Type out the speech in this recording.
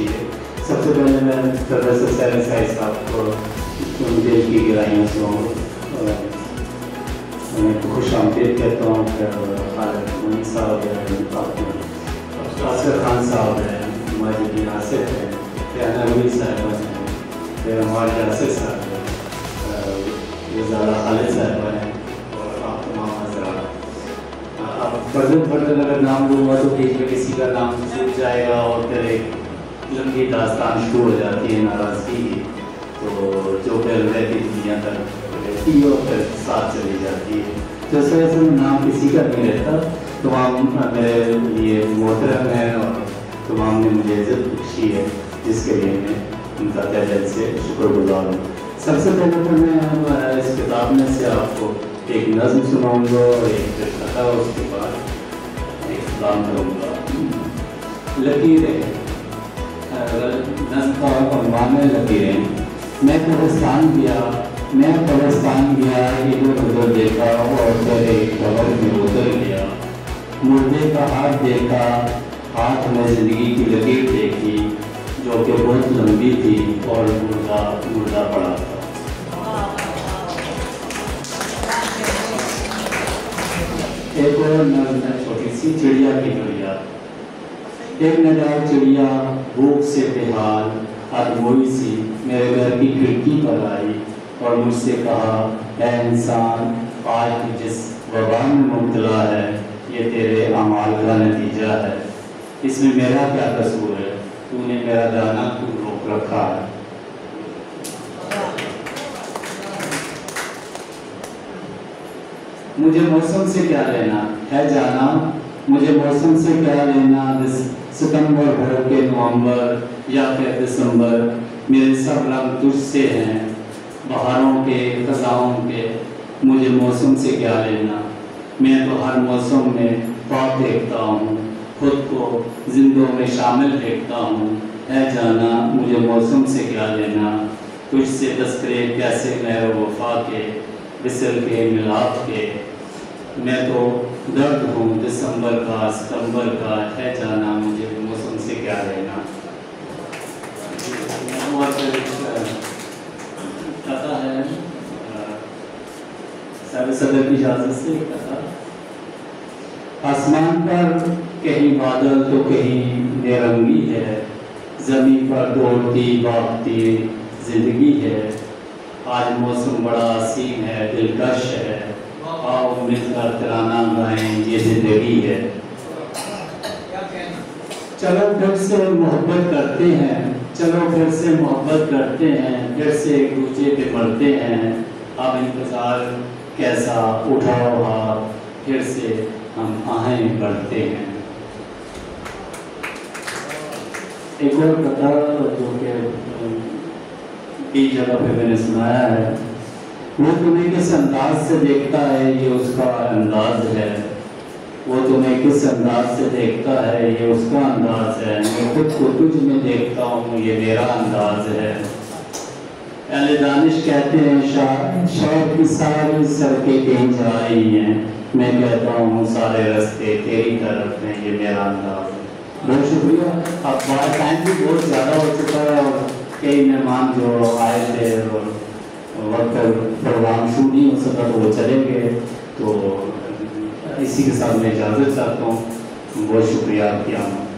खुशी है। सबसे पहले मैं प्रोफेसर सैयद साहिब साहब को दिल की गहराइयों से खुश आमदीद कहता हूँ। फिर खालिद मोइन साहब हैं, आसिफ खान साहब हैं, माजिद आसिफ हैं, रियाना नबी साहब हैं, फिर हमारे यासिर साहब हैं, गुजारा खालिद साहब हैं और आप तमाम हज़रात। अब फर्दन अगर नाम लूँगा तो बीच में किसी का नाम छूट जाएगा और फिर एक लंबी दास्तान शुरू हो जाती है नाराज़गी की, तो जो फिर रहती दुनिया तक रहती है और फिर साथ चली जाती है। तो इस वजह से नाम किसी का नहीं रहता। तमाम मेरे लिए मोहतरम हैं और तमाम ने मुझे इज़्ज़त बख्शी है, जिसके लिए मैं उनका तहे दिल से शुक्रगुज़ार हूँ। सबसे पहले तो मैं इस किताब में से आपको एक नज़्म सुनाऊँगा और एक कथा, उसके बाद एक कलाम करूँगा। लकीरें, नज़्म का उन्वान है लकीरें। मैं कब्रिस्तान गया इधर उधर देखा और फिर एक कब्र में उतर गया। मुर्दे का हाथ देखा, हाथ में ज़िंदगी की लकीर देखी जो कि बहुत लंबी थी और मुर्दा पड़ा था। एक और नज़्म है छोटी सी, चिड़िया की चिड़िया। एक नदार चिड़िया भूख से बेहाल अधमोई सी मेरे घर की खिड़की पर आई और मुझसे कहा, ऐ इंसान, आज तू जिस वबा में मुब्तला है ये तेरे अमाल का नतीजा है। इसमें मेरा क्या कसूर है, तूने मेरा दाना क्यों रोक रखा है। मुझे मौसम से क्या लेना है जाना, मुझे मौसम से क्या लेना, सितंबर हो के नवंबर या फिर दिसंबर, मेरे सब रंग तुझसे हैं, बहारों के ख़ज़ाओं के, मुझे मौसम से क्या लेना। मैं तो हर मौसम में ख्वाब देखता हूँ, खुद को जिंदों में शामिल देखता हूँ। है जाना, मुझे मौसम से क्या लेना, तुझसे तस्करे कैसे मेरे वफा के, बिसल के मिलाप के। मैं तो दर्द हूँ दिसंबर का सितंबर का, है जाना, मुझे मौसम से क्या लेना। कथा है सदर की इजाज़त से कथा। आसमान पर कहीं बादल तो कहीं बेरंगी है, ज़मीन पर दौड़ती भागती जिंदगी है। आज मौसम बड़ा हसीन है, दिलकश है, आओ मिलकर तराना गाएं ये जिंदगी है। चलो फिर से मोहब्बत करते हैं, चलो फिर से मोहब्बत करते हैं, फिर से एक दूसरे पे मरते हैं। अब इंतज़ार कैसा, उठाओ हाथ, फिर से हम आहें बढ़ते हैं। एक और कथा जो कि एक जगह पे मैंने सुनाया है, वो तुम्हें किस अंदाज से देखता है ये उसका अंदाज है, वो तुम्हें किस अंदाज से देखता है ये उसका अंदाज है। मैं खुद को तुझ में देखता हूँ ये मेरा अंदाज है। अहले दानिश कहते हैं शौक की सारी सड़कें कहीं जा रही हैं, मैं कहता हूँ सारे रास्ते तेरी तरफ हैं ये मेरा अंदाज है। बहुत शुक्रिया। अब टाइम भी बहुत ज़्यादा हो चुका है और कई मेहमान जो आए थे और वक्त प्रोग्राम शुरू नहीं हो सका तो वो चले गए, तो इसी के साथ मैं इजाज़त चाहता हूँ। बहुत शुक्रिया आपकी आमद।